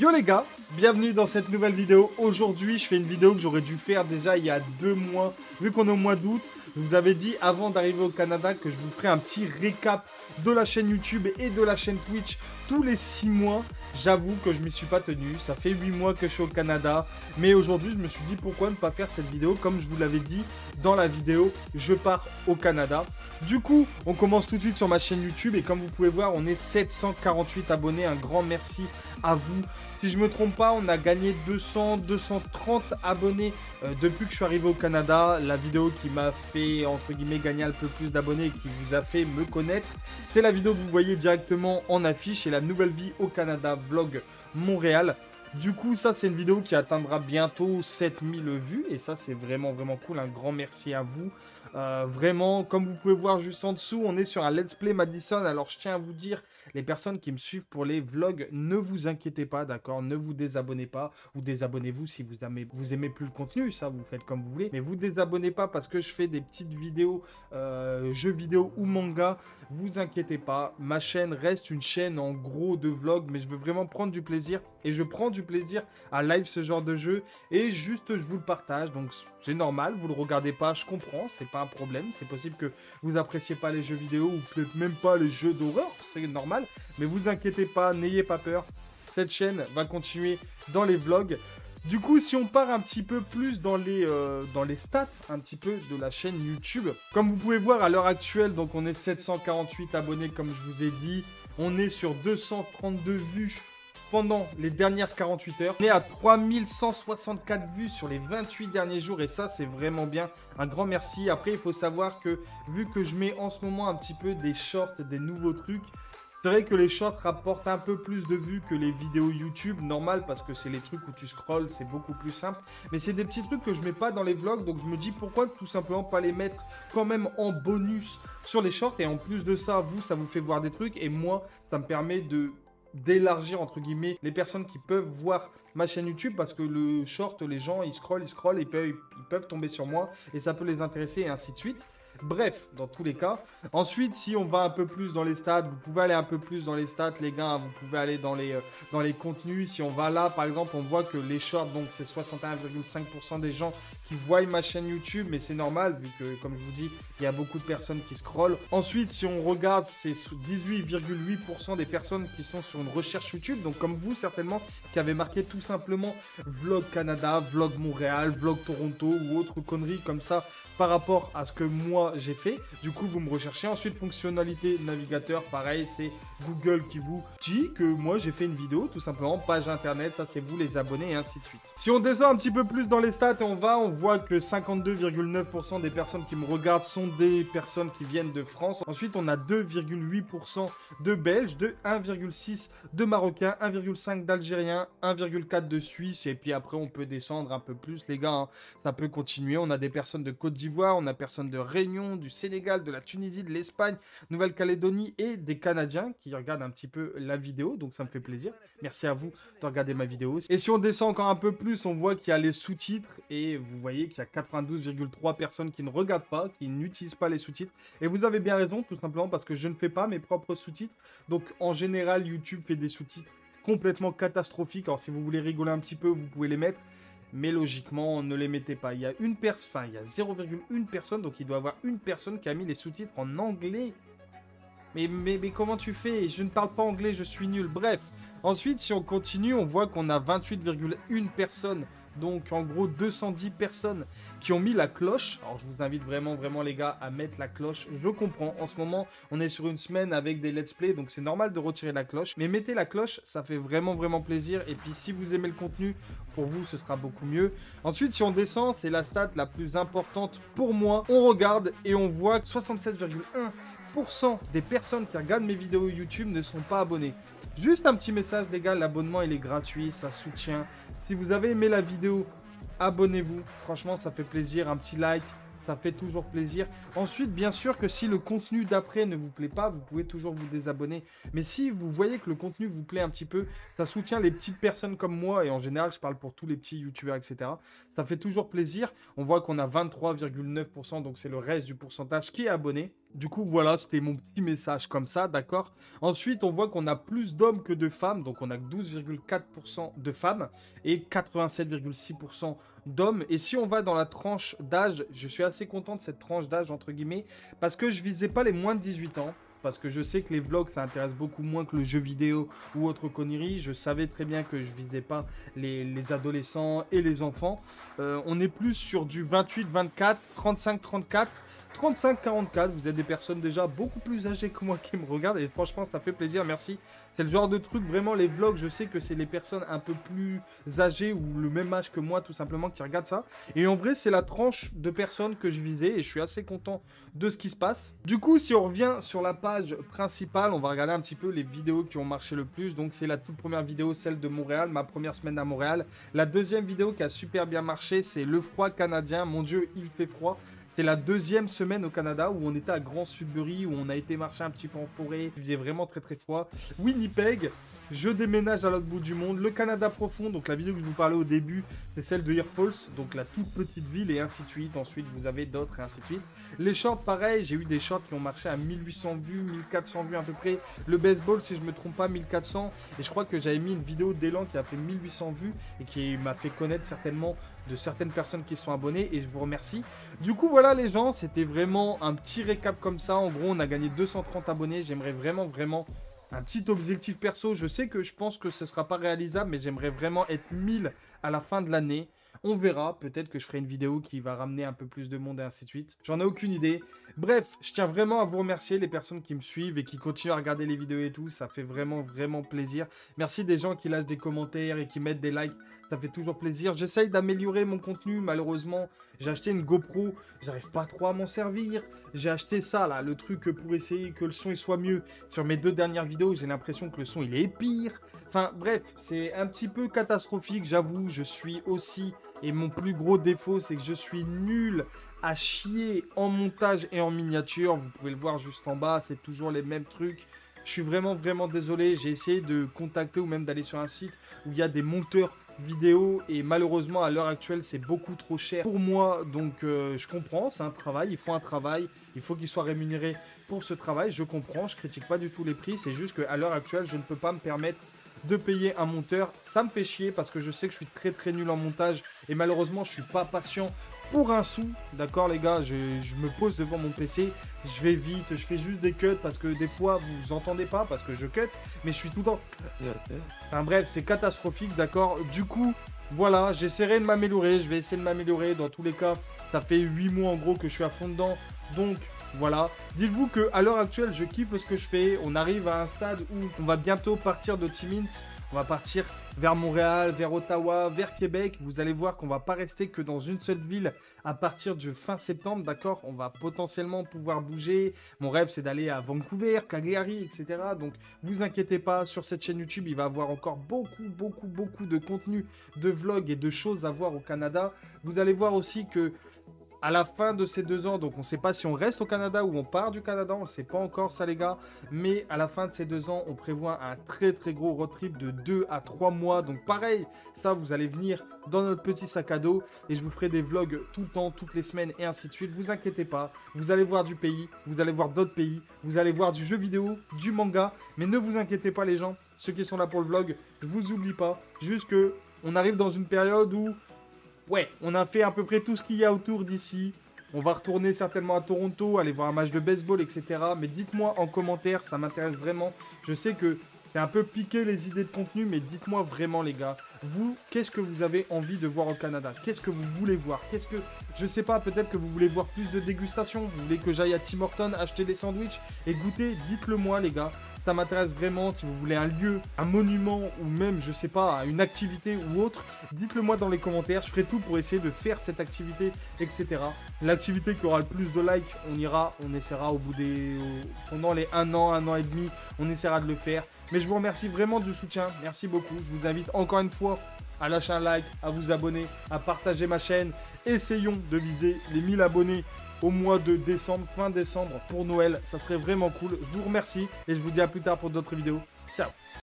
Yo les gars, bienvenue dans cette nouvelle vidéo. Aujourd'hui, je fais une vidéo que j'aurais dû faire déjà il y a 2 mois. Vu qu'on est au mois d'août, je vous avais dit avant d'arriver au Canada que je vous ferai un petit récap de la chaîne YouTube et de la chaîne Twitch tous les 6 mois. J'avoue que je m'y suis pas tenu, ça fait 8 mois que je suis au Canada. Mais aujourd'hui, je me suis dit pourquoi ne pas faire cette vidéo comme je vous l'avais dit dans la vidéo je pars au Canada. Du coup, on commence tout de suite sur ma chaîne YouTube et comme vous pouvez voir, on est 748 abonnés. Un grand merci à vous. Si je me trompe pas, on a gagné 230 abonnés depuis que je suis arrivé au Canada. La vidéo qui m'a fait, entre guillemets, gagner un peu plus d'abonnés et qui vous a fait me connaître, c'est la vidéo que vous voyez directement en affiche et la nouvelle vie au Canada vlog Montréal. Du coup, ça, c'est une vidéo qui atteindra bientôt 7000 vues. Et ça, c'est vraiment, vraiment cool. Un grand merci à vous. Vraiment, comme vous pouvez voir juste en dessous, on est sur un Let's Play Madison. Alors, je tiens à vous dire, les personnes qui me suivent pour les vlogs, ne vous inquiétez pas, d'accord? Ne vous désabonnez pas. Ou désabonnez-vous si vous aimez plus le contenu. Ça, vous faites comme vous voulez. Mais vous désabonnez pas parce que je fais des petites vidéos, jeux vidéo ou manga. Vous inquiétez pas. Ma chaîne reste une chaîne en gros de vlogs. Mais je veux vraiment prendre du plaisir. Et je prends du plaisir à live ce genre de jeu. Et juste, je vous le partage. Donc, c'est normal. Vous le regardez pas, je comprends. C'est pas un problème. C'est possible que vous appréciez pas les jeux vidéo ou peut-être même pas les jeux d'horreur. C'est normal. Mais vous inquiétez pas. N'ayez pas peur. Cette chaîne va continuer dans les vlogs. Du coup, si on part un petit peu plus dans les stats, un petit peu de la chaîne YouTube. Comme vous pouvez voir à l'heure actuelle, donc on est 748 abonnés comme je vous ai dit. On est sur 232 vues pendant les dernières 48 heures. On est à 3164 vues sur les 28 derniers jours et ça, c'est vraiment bien. Un grand merci. Après, il faut savoir que vu que je mets en ce moment un petit peu des shorts, des nouveaux trucs, c'est vrai que les shorts rapportent un peu plus de vues que les vidéos YouTube, normal, parce que c'est les trucs où tu scrolls, c'est beaucoup plus simple. Mais c'est des petits trucs que je mets pas dans les vlogs, donc je me dis pourquoi tout simplement pas les mettre quand même en bonus sur les shorts. Et en plus de ça, vous, ça vous fait voir des trucs, et moi, ça me permet d'élargir entre guillemets les personnes qui peuvent voir ma chaîne YouTube parce que le short, les gens, ils scrollent, ils peuvent tomber sur moi et ça peut les intéresser et ainsi de suite. Bref, dans tous les cas. Ensuite, si on va un peu plus dans les stats, vous pouvez aller un peu plus dans les stats, les gars. Vous pouvez aller dans les contenus. Si on va là, par exemple, on voit que les shorts, donc c'est 61,5% des gens qui voient ma chaîne YouTube. Mais c'est normal, vu que, comme je vous dis, il y a beaucoup de personnes qui scrollent. Ensuite, si on regarde, c'est 18,8% des personnes qui sont sur une recherche YouTube. Donc, comme vous, certainement, qui avez marqué tout simplement Vlog Canada, Vlog Montréal, Vlog Toronto ou autre conneries comme ça par rapport à ce que moi j'ai fait. Du coup, vous me recherchez. Ensuite, fonctionnalité navigateur, pareil, c'est Google qui vous dit que moi j'ai fait une vidéo, tout simplement, page internet, ça c'est vous les abonnés et ainsi de suite. Si on descend un petit peu plus dans les stats, on voit que 52,9% des personnes qui me regardent sont des personnes qui viennent de France. Ensuite, on a 2,8% de Belges, de 1,6% de Marocains, 1,5% d'Algériens, 1,4% de Suisses, et puis après on peut descendre un peu plus, les gars, hein. Ça peut continuer. On a des personnes de Côte d'Ivoire, on a personnes de Réunion, du Sénégal, de la Tunisie, de l'Espagne, Nouvelle-Calédonie et des Canadiens qui regardent un petit peu la vidéo, donc ça me fait plaisir. Merci à vous de regarder ma vidéo. Et si on descend encore un peu plus, on voit qu'il y a les sous-titres et vous voyez qu'il y a 92,3 personnes qui ne regardent pas, qui n'utilisent pas les sous-titres. Et vous avez bien raison, tout simplement parce que je ne fais pas mes propres sous-titres. Donc en général, YouTube fait des sous-titres complètement catastrophiques. Alors si vous voulez rigoler un petit peu, vous pouvez les mettre. Mais logiquement, ne les mettez pas. Il y a il y a 0,1 personne, donc il doit y avoir une personne qui a mis les sous-titres en anglais. Mais comment tu fais? Je ne parle pas anglais, je suis nul. Bref. Ensuite, si on continue, on voit qu'on a 28,1 personnes. Donc, en gros, 210 personnes qui ont mis la cloche. Alors, je vous invite vraiment, vraiment, les gars, à mettre la cloche. Je comprends. En ce moment, on est sur une semaine avec des let's play. Donc, c'est normal de retirer la cloche. Mais mettez la cloche, ça fait vraiment, vraiment plaisir. Et puis, si vous aimez le contenu, pour vous, ce sera beaucoup mieux. Ensuite, si on descend, c'est la stat la plus importante pour moi. On regarde et on voit que 76,1% des personnes qui regardent mes vidéos YouTube ne sont pas abonnées. Juste un petit message, les gars, l'abonnement, il est gratuit, ça soutient. Si vous avez aimé la vidéo, abonnez-vous. Franchement, ça fait plaisir. Un petit like, ça fait toujours plaisir. Ensuite, bien sûr que si le contenu d'après ne vous plaît pas, vous pouvez toujours vous désabonner. Mais si vous voyez que le contenu vous plaît un petit peu, ça soutient les petites personnes comme moi. Et en général, je parle pour tous les petits youtubeurs, etc. Ça fait toujours plaisir. On voit qu'on a 23,9%, donc c'est le reste du pourcentage qui est abonné. Du coup, voilà, c'était mon petit message comme ça, d'accord? Ensuite, on voit qu'on a plus d'hommes que de femmes, donc on a 12,4% de femmes et 87,6% d'hommes. Et si on va dans la tranche d'âge, je suis assez content de cette tranche d'âge, entre guillemets, parce que je visais pas les moins de 18 ans. Parce que je sais que les vlogs, ça intéresse beaucoup moins que le jeu vidéo ou autre connerie. Je savais très bien que je visais pas les adolescents et les enfants. On est plus sur du 28, 24, 35, 34, 35, 44. Vous êtes des personnes déjà beaucoup plus âgées que moi qui me regardent. Et franchement, ça fait plaisir. Merci. C'est le genre de truc, vraiment, les vlogs, je sais que c'est les personnes un peu plus âgées ou le même âge que moi, tout simplement, qui regardent ça. Et en vrai, c'est la tranche de personnes que je visais et je suis assez content de ce qui se passe. Du coup, si on revient sur la page principale, on va regarder un petit peu les vidéos qui ont marché le plus. Donc, c'est la toute première vidéo, celle de Montréal, ma première semaine à Montréal. La deuxième vidéo qui a super bien marché, c'est le froid canadien. Mon Dieu, il fait froid. C'est la deuxième semaine au Canada où on était à Grand Sudbury, où on a été marcher un petit peu en forêt. Il faisait vraiment très très froid. Winnipeg, je déménage à l'autre bout du monde. Le Canada profond, donc la vidéo que je vous parlais au début, c'est celle de Air Falls, donc la toute petite ville et ainsi de suite. Ensuite, vous avez d'autres et ainsi de suite. Les shorts, pareil, j'ai eu des shorts qui ont marché à 1800 vues, 1400 vues à peu près. Le baseball, si je ne me trompe pas, 1400. Et je crois que j'avais mis une vidéo d'Elan qui a fait 1800 vues et qui m'a fait connaître certainement de certaines personnes qui sont abonnées et je vous remercie. Du coup, voilà les gens, c'était vraiment un petit récap comme ça. En gros, on a gagné 230 abonnés. J'aimerais vraiment un petit objectif perso. Je sais que je pense que ce ne sera pas réalisable, mais j'aimerais vraiment être 1000 à la fin de l'année. On verra, peut-être que je ferai une vidéo qui va ramener un peu plus de monde et ainsi de suite. J'en ai aucune idée. Bref, je tiens vraiment à vous remercier les personnes qui me suivent et qui continuent à regarder les vidéos et tout. Ça fait vraiment plaisir. Merci des gens qui lâchent des commentaires et qui mettent des likes. Ça fait toujours plaisir. J'essaye d'améliorer mon contenu. Malheureusement, j'ai acheté une GoPro. J'arrive pas trop à m'en servir. J'ai acheté ça, là, le truc pour essayer que le son il soit mieux. Sur mes 2 dernières vidéos, j'ai l'impression que le son il est pire. Enfin, bref, c'est un petit peu catastrophique, j'avoue. Je suis aussi... Et mon plus gros défaut, c'est que je suis nul à chier en montage et en miniature. Vous pouvez le voir juste en bas, c'est toujours les mêmes trucs. Je suis vraiment désolé. J'ai essayé de contacter ou même d'aller sur un site où il y a des monteurs vidéo et malheureusement à l'heure actuelle c'est beaucoup trop cher pour moi, donc je comprends, c'est un travail, il faut un travail, il faut qu'il soit rémunéré pour ce travail, je comprends, je critique pas du tout les prix, c'est juste qu'à l'heure actuelle je ne peux pas me permettre de payer un monteur. Ça me fait chier parce que je sais que je suis très nul en montage et malheureusement je suis pas patient pour un sou. D'accord les gars, je me pose devant mon PC, je vais vite, je fais juste des cuts parce que des fois vous entendez pas parce que je cut, mais je suis tout le temps... Enfin bref, c'est catastrophique, d'accord. Du coup, voilà, j'essaierai de m'améliorer, je vais essayer de m'améliorer. Dans tous les cas, ça fait 8 mois en gros que je suis à fond dedans, donc... Voilà, dites-vous qu'à l'heure actuelle, je kiffe ce que je fais. On arrive à un stade où on va bientôt partir de Timmins. On va partir vers Montréal, vers Ottawa, vers Québec. Vous allez voir qu'on va pas rester que dans une seule ville à partir du fin septembre, d'accord? On va potentiellement pouvoir bouger. Mon rêve, c'est d'aller à Vancouver, Calgary, etc. Donc, vous inquiétez pas, sur cette chaîne YouTube, il va y avoir encore beaucoup de contenu, de vlogs et de choses à voir au Canada. Vous allez voir aussi que à la fin de ces 2 ans, donc on ne sait pas si on reste au Canada ou on part du Canada, on ne sait pas encore ça les gars, mais à la fin de ces 2 ans, on prévoit un très gros road trip de 2 à 3 mois, donc pareil, ça vous allez venir dans notre petit sac à dos et je vous ferai des vlogs tout le temps, toutes les semaines et ainsi de suite, vous inquiétez pas, vous allez voir du pays, vous allez voir d'autres pays, vous allez voir du jeu vidéo, du manga, mais ne vous inquiétez pas les gens, ceux qui sont là pour le vlog, je vous oublie pas, juste que on arrive dans une période où ouais, on a fait à peu près tout ce qu'il y a autour d'ici. On va retourner certainement à Toronto, aller voir un match de baseball, etc. Mais dites-moi en commentaire, ça m'intéresse vraiment. Je sais que c'est un peu piqué les idées de contenu, mais dites-moi vraiment les gars. Vous, qu'est-ce que vous avez envie de voir au Canada? Qu'est-ce que vous voulez voir? Qu'est-ce que... Je sais pas, peut-être que vous voulez voir plus de dégustation. Vous voulez que j'aille à Tim Hortons acheter des sandwichs et goûter? Dites-le moi les gars. Ça m'intéresse vraiment. Si vous voulez un lieu, un monument ou même, je sais pas, une activité ou autre, dites-le moi dans les commentaires. Je ferai tout pour essayer de faire cette activité, etc. L'activité qui aura le plus de likes, on essaiera au bout des... pendant les 1 an et demi, on essaiera de le faire. Mais je vous remercie vraiment du soutien. Merci beaucoup. Je vous invite encore une fois à lâcher un like, à vous abonner, à partager ma chaîne. Essayons de viser les 1000 abonnés au mois de décembre, fin décembre pour Noël. Ça serait vraiment cool. Je vous remercie et je vous dis à plus tard pour d'autres vidéos. Ciao!